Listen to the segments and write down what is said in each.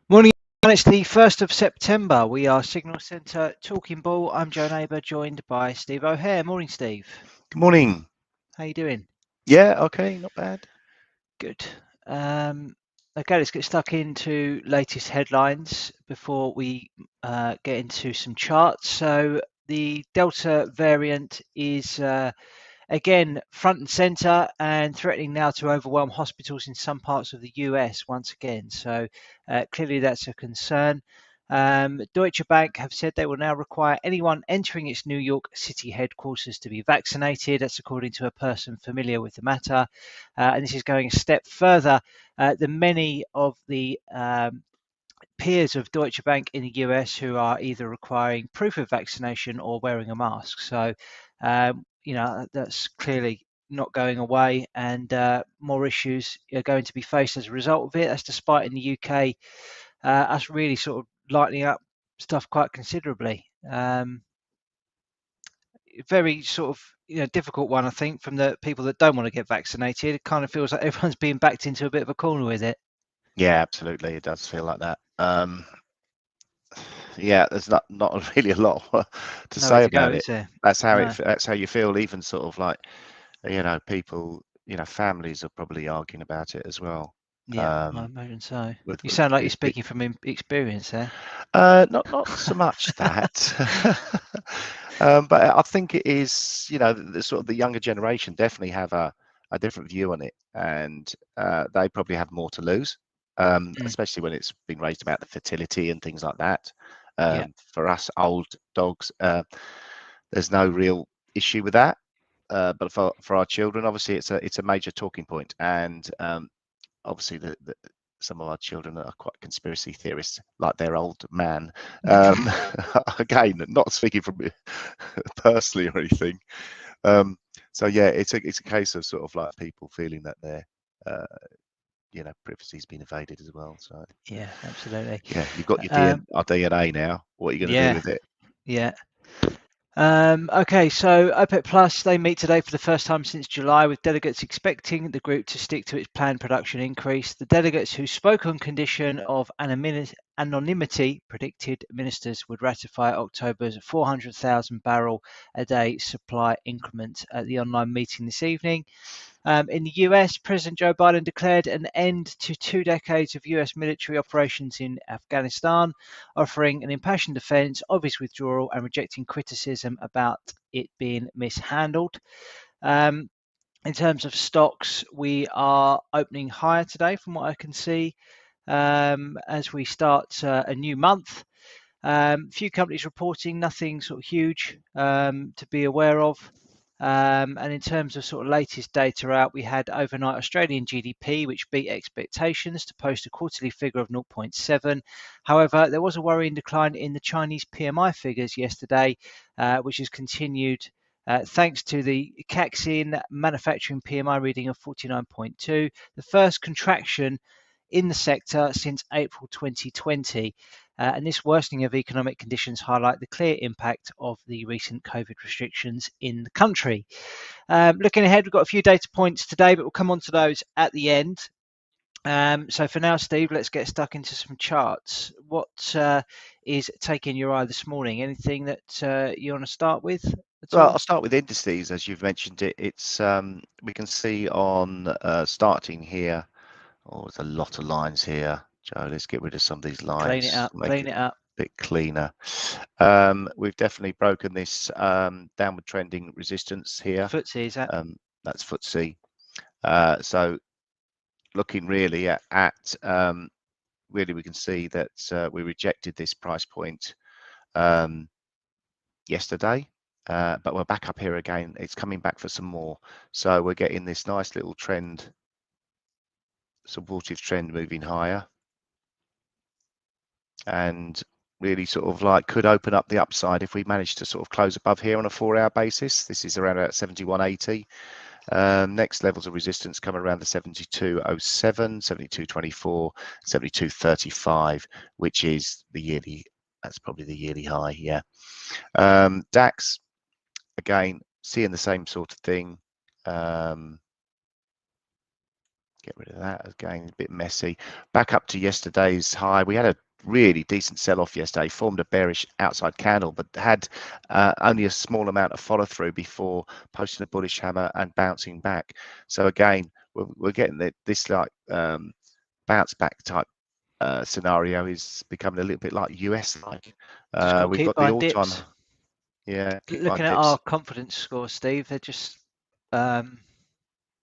Morning, everyone. It's the 1st of September. We are Signal Centre Talking Ball. I'm Joe Neighbour, joined by Steve O'Hare. Morning, Steve. Good morning. How you doing? Yeah, okay, not bad. Good. Okay, let's get stuck into latest headlines before we get into some charts. So the Delta variant is again front and centre and threatening now to overwhelm hospitals in some parts of the US once again. So clearly that's a concern. Deutsche Bank have said they will now require anyone entering its New York City headquarters to be vaccinated. That's according to a person familiar with the matter. And this is going a step further than many of the peers of Deutsche Bank in the US who are either requiring proof of vaccination or wearing a mask. So, that's clearly not going away, and more issues are going to be faced as a result of it. That's despite in the UK us really sort of lightening up stuff quite considerably. Very sort of difficult one, I think, from the people that don't want to get vaccinated. It kind of feels like everyone's being backed into a bit of a corner with it. Yeah, absolutely. It does feel like that. Yeah, there's not really a lot to Nowhere say to go, about it. is there? That's how No. that's how you feel. Even sort of like, people, families are probably arguing about it as well. Yeah, I Um, imagine so. with, You with sound like you're with speaking from experience there. not so much that. But I think it is, the sort of the younger generation definitely have a different view on it, and they probably have more to lose, Mm, especially when it's been raised about the fertility and things like that. yeah, For us old dogs, there's no real issue with that. But for our children, obviously, it's a major talking point, and obviously some of our children are quite conspiracy theorists, like their old man. Um, Again, not speaking from personally or anything. Um, so yeah, it's a case of sort of like people feeling that their privacy's been invaded as well. So yeah, absolutely. yeah, you've got Um, our DNA now. What are you going to do yeah, with it? yeah. Okay, so OPEC Plus, they meet today for the first time since July, with delegates expecting the group to stick to its planned production increase. The delegates who spoke on condition of anonymity predicted ministers would ratify October's 400,000 barrel a day supply increment at the online meeting this evening. In the US, President Joe Biden declared an end to 2 decades of US military operations in Afghanistan, offering an impassioned defense of his withdrawal and rejecting criticism about it being mishandled. Um, in terms of stocks, we are opening higher today from what I can see as we start a new month. Few companies reporting, nothing sort of huge to be aware of. And in terms of sort of latest data out, we had overnight Australian GDP, which beat expectations to post a quarterly figure of 0.7. However, there was a worrying decline in the Chinese PMI figures yesterday, which has continued thanks to the Caixin manufacturing PMI reading of 49.2, the first contraction in the sector since April 2020. And this worsening of economic conditions highlight the clear impact of the recent COVID restrictions in the country. Looking ahead, we've got a few data points today, but we'll come on to those at the end. So for now, Steve, let's get stuck into some charts. What is taking your eye this morning? Anything that you want to start with at Well, all? I'll start with indices, as you've mentioned it. It's we can see on starting here. Oh, there's a lot of lines here, Joe. Let's get rid of some of these Clean it lines, up, make clean it it up. a bit cleaner. We've definitely broken this downward trending resistance here. FTSE, is that? That's FTSE. So looking really really, we can see that we rejected this price point yesterday. But we're back up here again. It's coming back for some more. So we're getting this nice little trend, supportive trend moving higher. And really sort of like could open up the upside if we manage to sort of close above here on a 4-hour basis. This is around about 71.80. Next levels of resistance come around the 72.07, 72.24, 72.35, which is the yearly. That's probably the yearly high. Yeah. DAX, again, seeing the same sort of thing. Get rid of that again, a bit messy. Back up to yesterday's high. We had a really decent sell-off yesterday, formed a bearish outside candle, but had only a small amount of follow-through before posting a bullish hammer and bouncing back. So again, we're getting this like bounce back type scenario is becoming a little bit like US like. Just got to We've keep got the buying all-time, dips. yeah, keep buying Looking at our dips. confidence scores, Steve, they're just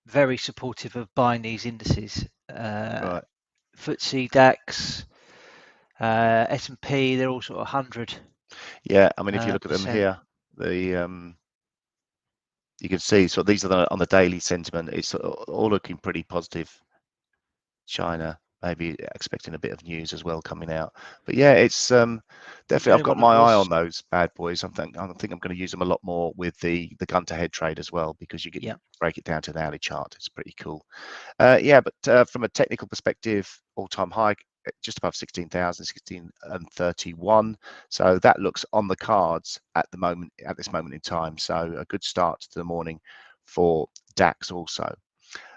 very supportive of buying these indices. Right. FTSE, DAX, S&P, they're all sort of 100%. Yeah, I mean, if you look at them here, the you can see, so these are on the daily sentiment. It's all looking pretty positive. China maybe expecting a bit of news as well coming out, but yeah, it's definitely. I've got my eye on those bad boys. I think I'm going to use them a lot more with the gun to head trade as well, because you get break it down to an hourly chart. It's pretty cool. Yeah, but from a technical perspective, all-time high just above 16,000, 16,031. So that looks on the cards at the moment, at this moment in time. So a good start to the morning for DAX also.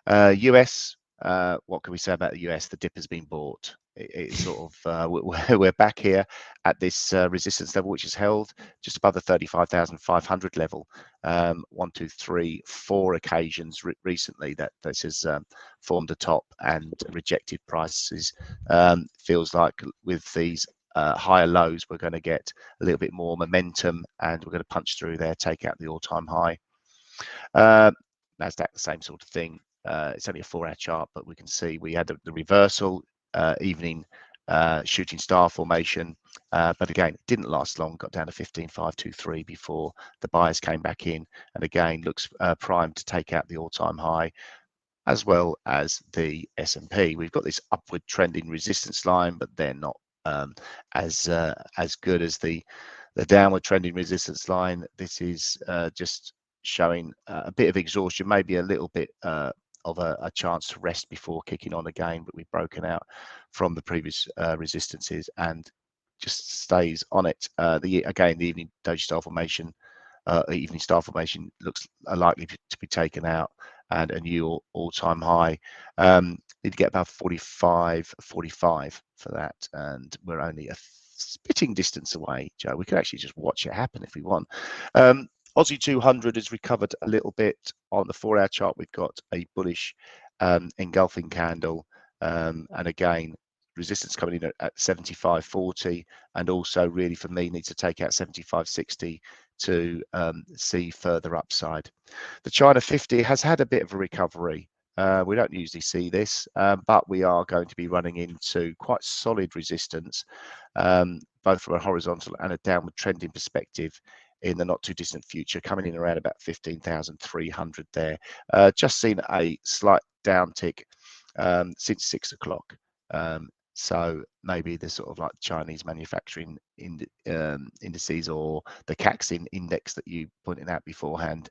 US, what can we say about the US? The dip has been bought. It's sort of we're back here at this resistance level, which is held just above the 35,500 level. 1, 2, 3, 4 occasions recently that this has formed a top and rejected prices. Feels like with these higher lows, we're going to get a little bit more momentum, and we're going to punch through there, take out the all-time high. Nasdaq, the same sort of thing. It's only a 4-hour chart, but we can see we had the reversal evening shooting star formation, but again, it didn't last long. Got down to 15,523 before the buyers came back in, and again looks primed to take out the all-time high, as well as the S&P. We've got this upward trending resistance line, but they're not as good as the downward trending resistance line. This is just showing a bit of exhaustion, maybe a little bit of a chance to rest before kicking on again, but we've broken out from the previous resistances and just stays on it. Again, the evening doji star formation, evening star formation looks likely to be taken out, and a new all-time high. Need to get about 45 for that, and we're only a spitting distance away, Joe. We could actually just watch it happen if we want. Aussie 200 has recovered a little bit on the 4-hour chart. We've got a bullish engulfing candle, and again, resistance coming in at 75.40, and also really for me needs to take out 75.60 to see further upside. The China 50 has had a bit of a recovery. We don't usually see this, but we are going to be running into quite solid resistance, both from a horizontal and a downward trending perspective in the not too distant future, coming in around about 15,300 there. Just seen a slight downtick since 6 o'clock. So maybe the sort of like Chinese manufacturing indices, or the Caxin index that you pointed out beforehand,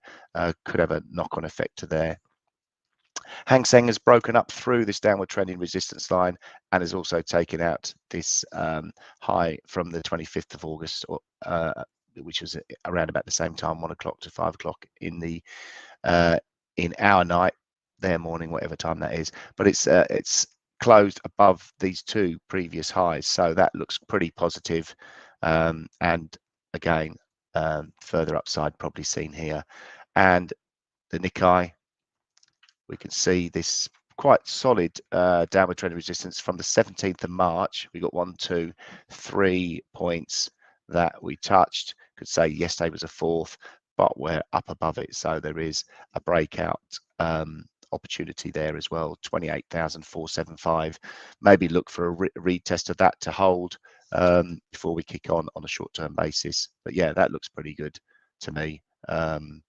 could have a knock-on effect to there. Hang Seng has broken up through this downward trending resistance line and has also taken out this high from the 25th of August, which was around about the same time, 1 o'clock to 5 o'clock in our night, their morning, whatever time that is. But it's closed above these 2 previous highs, so that looks pretty positive. And again, further upside probably seen here. And the Nikkei, we can see this quite solid downward trend resistance from the 17th of March. We got 1, 2, 3 points that we touched. Could say yesterday was a 4th, but we're up above it, so there is a breakout opportunity there as well. 28,475. Maybe look for a retest of that to hold before we kick on a short-term basis. But yeah, that looks pretty good to me. Can't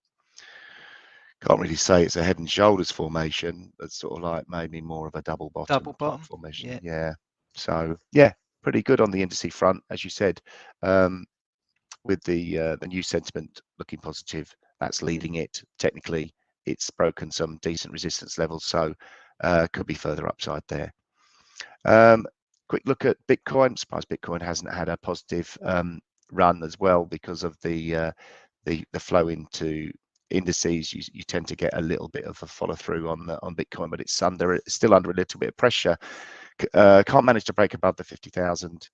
really say it's a head and shoulders formation. It's sort of like maybe more of a double bottom type formation. Yeah. So yeah, pretty good on the indice front, as you said, with the new sentiment looking positive. That's leading it. Technically, it's broken some decent resistance levels, so could be further upside there. Quick look at Bitcoin. I'm surprised Bitcoin hasn't had a positive run as well, because of the flow into indices, you tend to get a little bit of a follow through on Bitcoin, but it's still under a little bit of pressure. Can't manage to break above the 50,000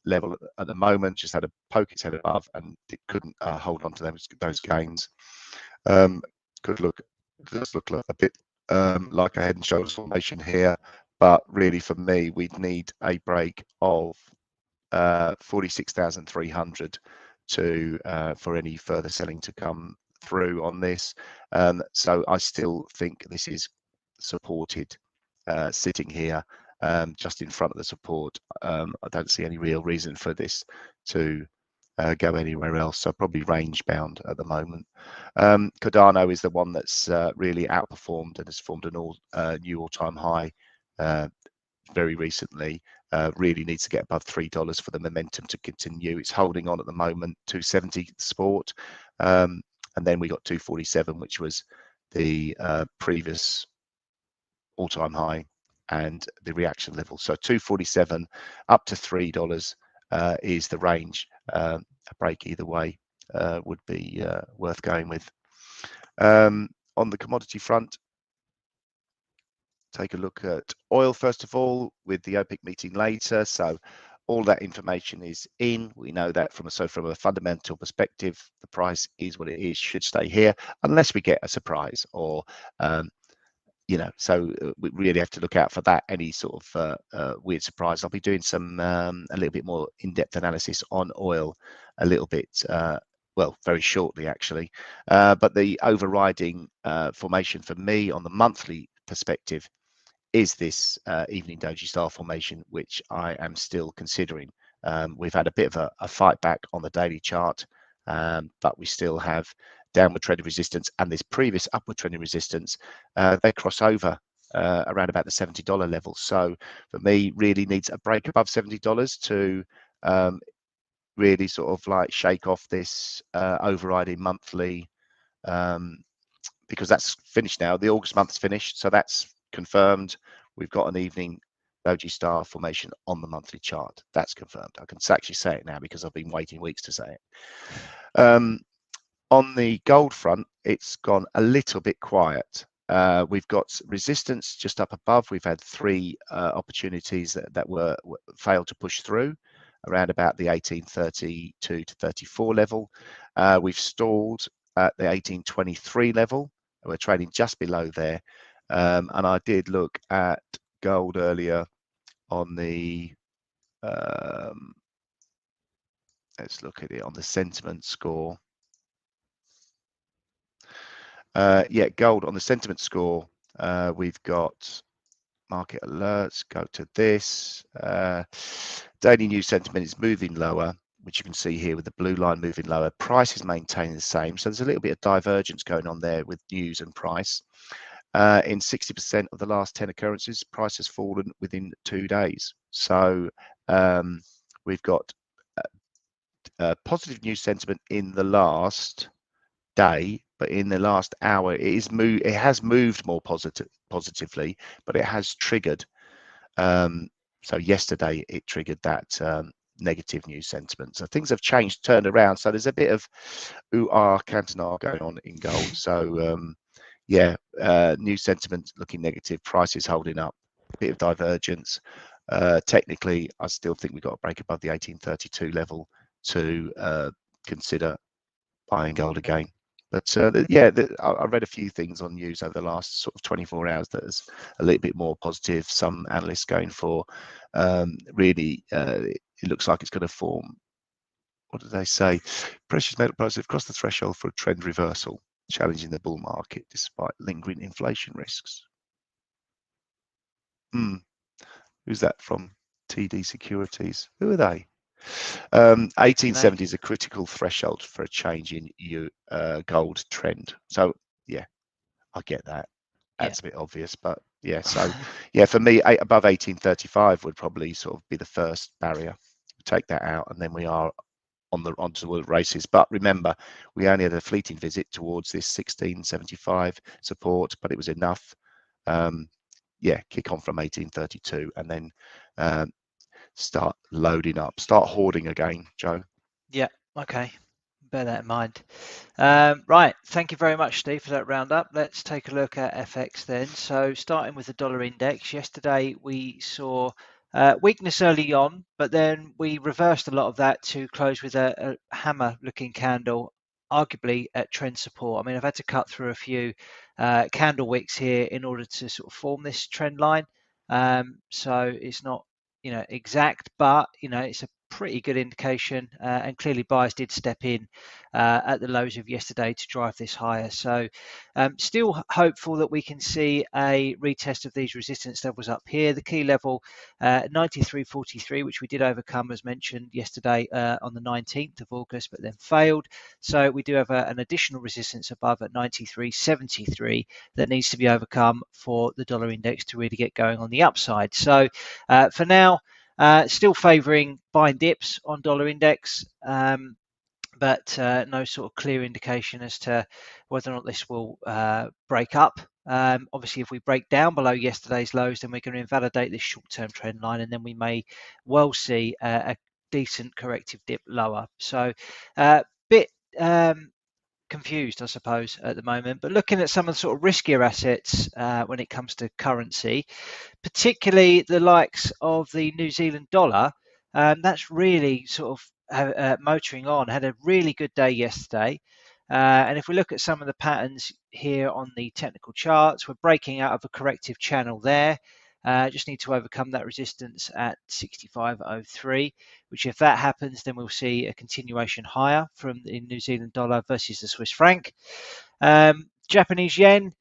level at the moment. Just had a poke its head above, and it couldn't hold on to those gains. Does look a bit like a head and shoulders formation here, but really for me, we'd need a break of 46,300 to for any further selling to come through on this. So I still think this is supported sitting here just in front of the support. I don't see any real reason for this to go anywhere else, so probably range bound at the moment. Cardano is the one that's really outperformed and has formed a new all-time high very recently. Really needs to get above $3 for the momentum to continue. It's holding on at the moment, 270 support, and then we got 247, which was the previous all-time high and the reaction level. So 247 up to $3 is the range. A break either way would be worth going with. On the commodity front, take a look at oil first of all, with the OPEC meeting later. So all that information is in. We know that from a fundamental perspective, the price is what it is, should stay here unless we get a surprise or so we really have to look out for that, any sort of weird surprise. I'll be doing some a little bit more in-depth analysis on oil a little bit, well, very shortly actually. But the overriding formation for me on the monthly perspective is this evening doji style formation, which I am still considering. We've had a bit of a fight back on the daily chart, but we still have downward trending resistance and this previous upward trending resistance. They cross over around about the $70 level. So for me, really needs a break above $70 to really sort of like shake off this overriding monthly, because that's finished now. The August month's finished, so that's confirmed. We've got an evening doji star formation on the monthly chart. That's confirmed. I can actually say it now because I've been waiting weeks to say it. On the gold front, it's gone a little bit quiet. We've got resistance just up above. We've had three opportunities that were failed to push through around about the 1832 to 34 level. We've stalled at the 1823 level. We're trading just below there. And I did look at gold earlier on the let's look at it on the sentiment score. Yeah, gold on the sentiment score, we've got market alerts. Go to this. Daily news sentiment is moving lower, which you can see here with the blue line moving lower. Price is maintaining the same. So there's a little bit of divergence going on there with news and price. In 60% of the last 10 occurrences, price has fallen within 2 days. So we've got positive news sentiment in the last day, but in the last hour it has moved more positively, but it has triggered, so yesterday it triggered that negative news sentiment. So things have changed, turned around. So there's a bit of cantonar going on in gold. So yeah, news sentiment looking negative, prices holding up, bit of divergence. Technically, I still think we've got to break above the 1832 level to consider buying gold again. But yeah, I read a few things on news over the last sort of 24 hours that is a little bit more positive. Some analysts going for really, it looks like it's going to form, what did they say? Precious metal prices have crossed the threshold for a trend reversal, challenging the bull market despite lingering inflation risks. Who's that from? TD Securities. Who are they? 1870 is a critical threshold for a change in gold trend. So yeah, I get that. That's a bit obvious, but yeah. So yeah, for me, above 1835 would probably sort of be the first barrier. Take that out, and then we are onto the races. But remember, we only had a fleeting visit towards this 1675 support, but it was enough. Yeah, kick on from 1832, and then start loading up, start hoarding again, Joe. Yeah, okay. bear that in mind. Right, thank you very much, Steve, for that roundup. Let's take a look at FX then. So starting with the dollar index, yesterday we saw weakness early on, but then we reversed a lot of that to close with a hammer-looking candle, arguably at trend support. I mean, I've had to cut through a few candle wicks here in order to sort of form this trend line. So it's not, exact, but it's a pretty good indication, and clearly buyers did step in at the lows of yesterday to drive this higher. So still hopeful that we can see a retest of these resistance levels up here. The key level 93.43, which we did overcome as mentioned yesterday on the 19th of August, but then failed. So we do have an additional resistance above at 93.73 that needs to be overcome for the dollar index to really get going on the upside. So for now, still favouring buying dips on dollar index, but no sort of clear indication as to whether or not this will break up. Obviously, if we break down below yesterday's lows, then we're going to invalidate this short-term trend line, and then we may well see a decent corrective dip lower. So, bit confused, I suppose, at the moment. But looking at some of the sort of riskier assets when it comes to currency, particularly the likes of the New Zealand dollar, that's really sort of motoring on. Had a really good day yesterday. And if we look at some of the patterns here on the technical charts, we're breaking out of a corrective channel there. Just need to overcome that resistance at 65.03, which if that happens, then we'll see a continuation higher from the New Zealand dollar versus the Swiss franc. Japanese yen,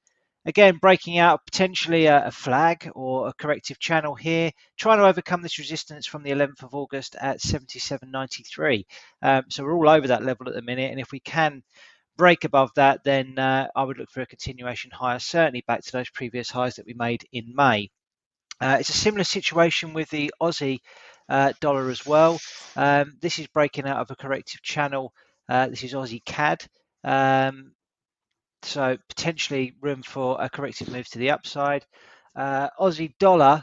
again, breaking out potentially a flag or a corrective channel here, trying to overcome this resistance from the 11th of August at 77.93. So we're all over that level at the minute, and if we can break above that, then I would look for a continuation higher, certainly back to those previous highs that we made in May. It's a similar situation with the Aussie dollar as well. This is breaking out of a corrective channel. This is Aussie CAD. So potentially room for a corrective move to the upside. Aussie dollar,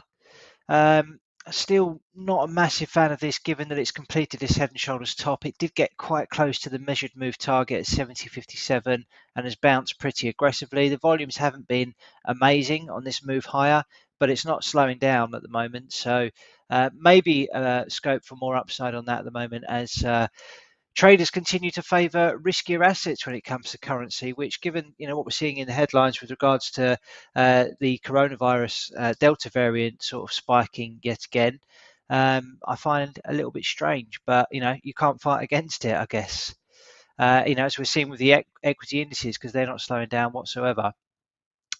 still not a massive fan of this given that it's completed this head and shoulders top. It did get quite close to the measured move target at 70.57 and has bounced pretty aggressively. The volumes haven't been amazing on this move higher, but it's not slowing down at the moment. So maybe scope for more upside on that at the moment as traders continue to favour riskier assets when it comes to currency, which, given what we're seeing in the headlines with regards to the coronavirus Delta variant sort of spiking yet again, I find a little bit strange. But you can't fight against it, I guess. As we're seeing with the equity indices, because they're not slowing down whatsoever.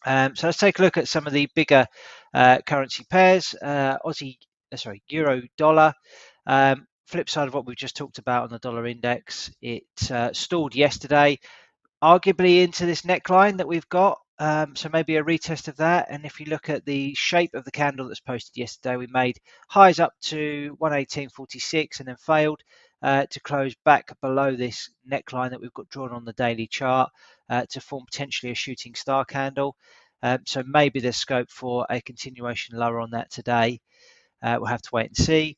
So let's take a look at some of the bigger currency pairs. Euro dollar. Flip side of what we've just talked about on the dollar index, it stalled yesterday, arguably into this neckline that we've got. So maybe a retest of that. And if you look at the shape of the candle that's posted yesterday, we made highs up to 118.46 and then failed to close back below this neckline that we've got drawn on the daily chart to form potentially a shooting star candle. So maybe there's scope for a continuation lower on that today. We'll have to wait and see.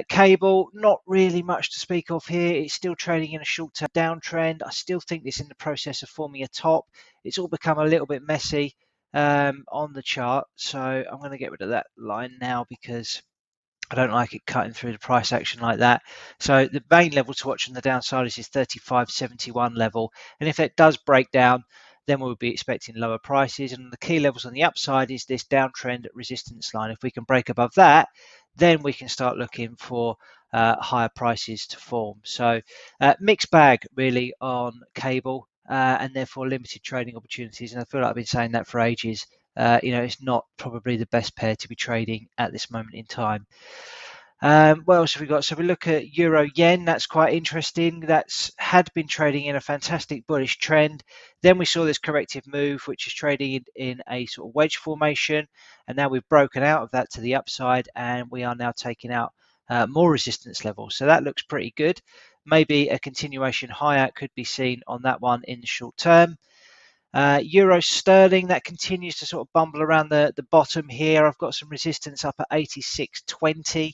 Cable, not really much to speak of here. It's still trading in a short-term downtrend. I still think it's in the process of forming a top. It's all become a little bit messy on the chart. So I'm going to get rid of that line now because I don't like it cutting through the price action like that. So the main level to watch on the downside is this 35.71 level. And if it does break down, then we'll be expecting lower prices. And the key levels on the upside is this downtrend resistance line. If we can break above that, then we can start looking for higher prices to form. So mixed bag really on cable and therefore limited trading opportunities. And I feel like I've been saying that for ages. It's not probably the best pair to be trading at this moment in time. What else have we got? So we look at euro yen. That's quite interesting. That's had been trading in a fantastic bullish trend. Then we saw this corrective move, which is trading in a sort of wedge formation. And now we've broken out of that to the upside, and we are now taking out more resistance levels. So that looks pretty good. Maybe a continuation higher could be seen on that one in the short term. Euro sterling, that continues to sort of bumble around the bottom here. I've got some resistance up at 86.20,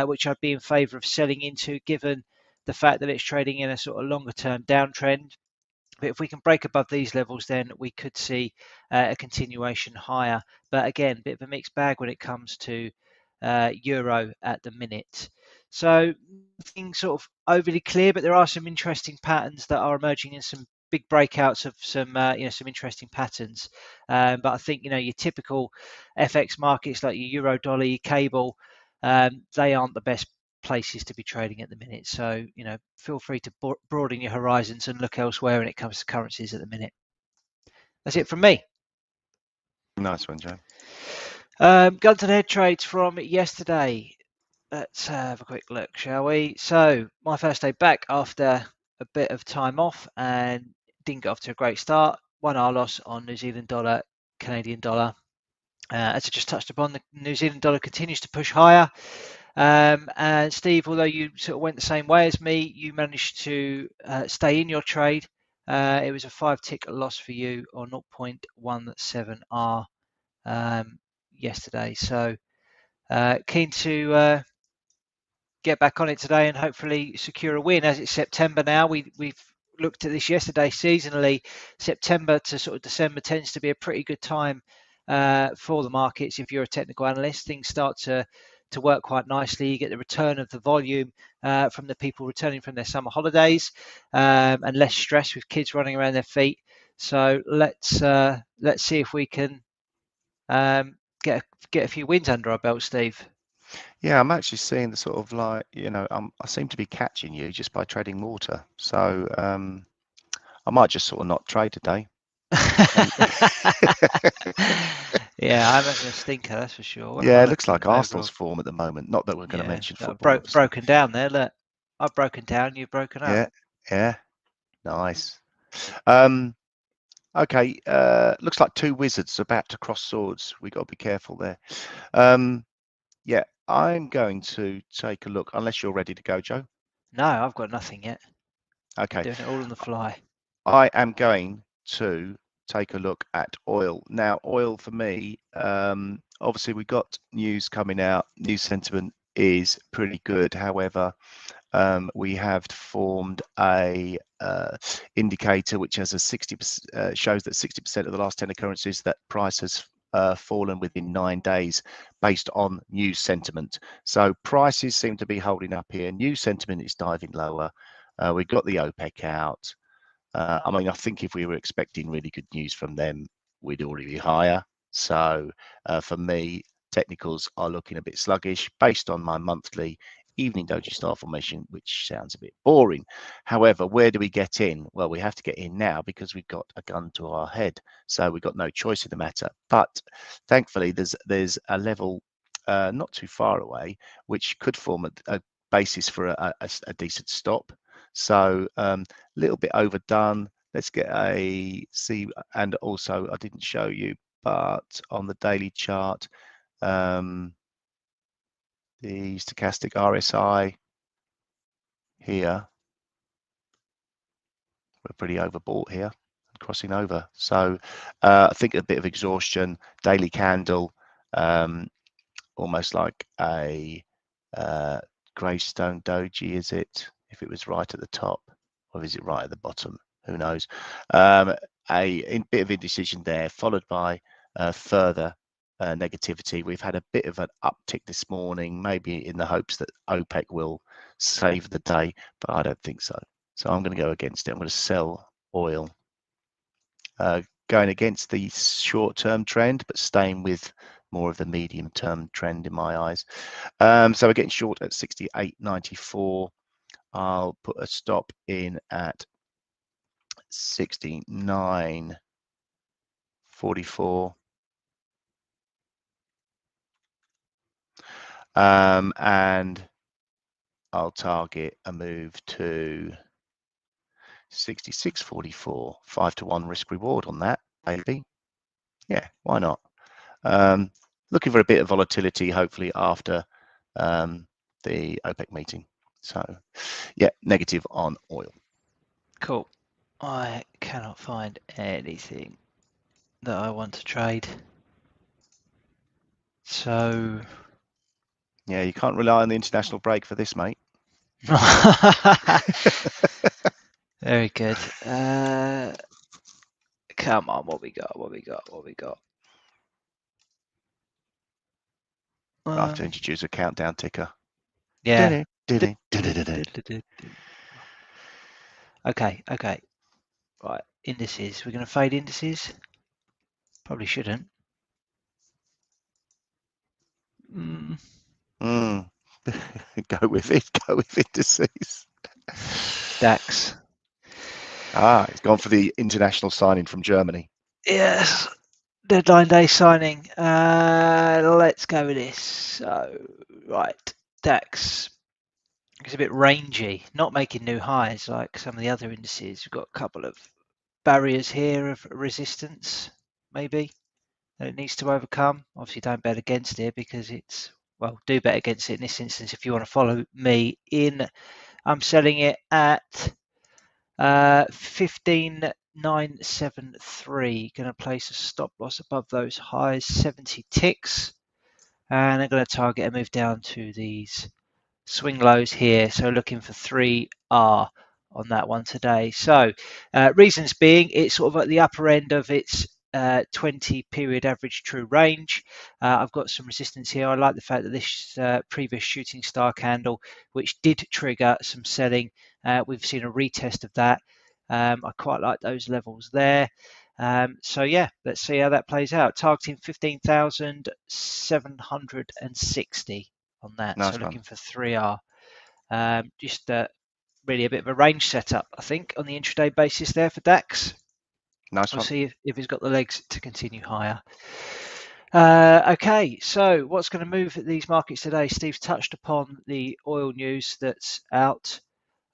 which I'd be in favour of selling into given the fact that it's trading in a sort of longer term downtrend. But if we can break above these levels, then we could see a continuation higher. But again, a bit of a mixed bag when it comes to euro at the minute. So nothing sort of overly clear, but there are some interesting patterns that are emerging in some big breakouts of some some interesting patterns. But I think your typical FX markets like your euro dollar, your cable, they aren't the best places to be trading at the minute. So, feel free to broaden your horizons and look elsewhere when it comes to currencies at the minute. That's it from me. Nice one, Joe. Gun to the head trades from yesterday. Let's have a quick look, shall we? So, my first day back after a bit of time off and didn't get off to a great start. 1 hour loss on New Zealand dollar, Canadian dollar. As I just touched upon, the New Zealand dollar continues to push higher. And Steve, although you sort of went the same way as me, you managed to stay in your trade. It was a 5-tick loss for you on 0.17R yesterday. So keen to get back on it today and hopefully secure a win. As it's September now, we've looked at this yesterday. Seasonally, September to sort of December tends to be a pretty good time for the markets. If you're a technical analyst, things start to work quite nicely. You get the return of the volume from the people returning from their summer holidays, and less stress with kids running around their feet. So let's see if we can get a few wins under our belt, Steve. Yeah, I'm actually seeing the sort of like, I seem to be catching you just by trading water. So I might just sort of not trade today. Yeah, I'm having a stinker, that's for sure. What am I Yeah, it looks looking like at Arsenal's overall? form at the moment. Not that we're going to Yeah, mention football, obviously. broken down there. Look, I've broken down, you've broken up. Yeah, yeah, nice. Okay, looks like two wizards about to cross swords. We got to be careful there. Yeah, I'm going to take a look, unless you're ready to go, Joe. No, I've got nothing yet. Okay, Doing it all on the fly. I am going to take a look at oil. Now, oil for me, obviously we got news coming out. News sentiment is pretty good. However, we have formed a indicator which has a 60% shows that 60% of the last 10 occurrences that price has fallen within 9 days based on news sentiment. So prices seem to be holding up here. News sentiment is diving lower. We got the OPEC out. I mean, I think if we were expecting really good news from them, we'd already be higher. So for me, technicals are looking a bit sluggish based on my monthly evening doji star formation, which sounds a bit boring. However, where do we get in? Well, we have to get in now because we've got a gun to our head. So we've got no choice in the matter. But thankfully, there's a level not too far away, which could form a basis for a decent stop. So a little bit overdone. Let's get a see. And also, I didn't show you, but on the daily chart, the Stochastic Rsi here, we're pretty overbought here, crossing over. So I think a bit of exhaustion, daily candle, almost like a Greystone doji, is it? If it was right at the top, or is it right at the bottom? Who knows? A bit of indecision there, followed by further negativity. We've had a bit of an uptick this morning, maybe in the hopes that OPEC will save the day, but I don't think so. So I'm going to go against it. I'm going to sell oil, going against the short-term trend, but staying with more of the medium-term trend in my eyes. So we're getting short at 68.94. I'll put a stop in at 69.44. And I'll target a move to 66.44. 5-to-1 risk reward on that, maybe. Yeah, why not? Looking for a bit of volatility, hopefully after the OPEC meeting. So, yeah, negative on oil. Cool. I cannot find anything that I want to trade. So yeah, you can't rely on the international break for this, mate. Very good. Come on, what we got? I have to introduce a countdown ticker. Yeah. Okay. Okay. Right, indices. We're going to fade indices. Probably shouldn't. Go with it. Go with indices. DAX. It's gone for the international signing from Germany. Yes. Deadline day signing. Let's go with this. So, right, DAX. It's a bit rangy, not making new highs like some of the other indices. We've got a couple of barriers here of resistance, maybe, that it needs to overcome. Obviously, don't bet against it because it's, well, do bet against it in this instance if you want to follow me in. I'm selling it at 15,973. Going to place a stop loss above those highs, 70 ticks. And I'm going to target a move down to these swing lows here. So looking for 3R on that one today. So reasons being, it's sort of at the upper end of its 20 period average true range. I've got some resistance here. I like the fact that this previous shooting star candle, which did trigger some selling, we've seen a retest of that. I quite like those levels there. So yeah, let's see how that plays out. Targeting 15,760 on that. Nice So one. looking for 3R. Just really a bit of a range setup, I think, on the intraday basis there for DAX. Nice We'll one. see if he's got the legs to continue higher. Okay, so what's going to move these markets today? Steve's touched upon the oil news that's out.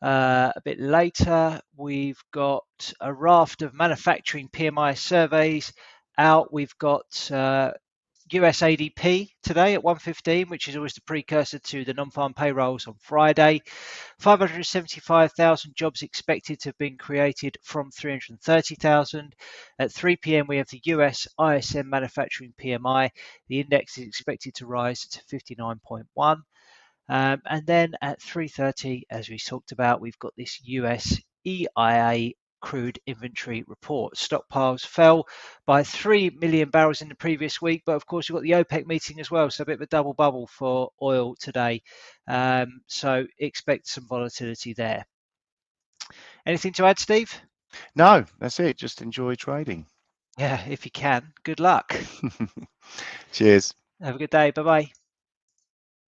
A bit later, we've got a raft of manufacturing PMI surveys out. We've got US ADP today at 1:15, which is always the precursor to the non-farm payrolls on Friday. 575,000 jobs expected to have been created from 330,000. At 3 p.m., we have the US ISM manufacturing PMI. The index is expected to rise to 59.1. And then at 3:30, as we talked about, we've got this US EIA crude inventory report. Stockpiles fell by 3 million barrels in the previous week, but of course you've got the OPEC meeting as well, so a bit of a double bubble for oil today. So expect some volatility there. Anything to add, Steve? No, that's it. Just enjoy trading. Yeah, if you can. Good luck. Cheers. Have a good day. Bye-bye.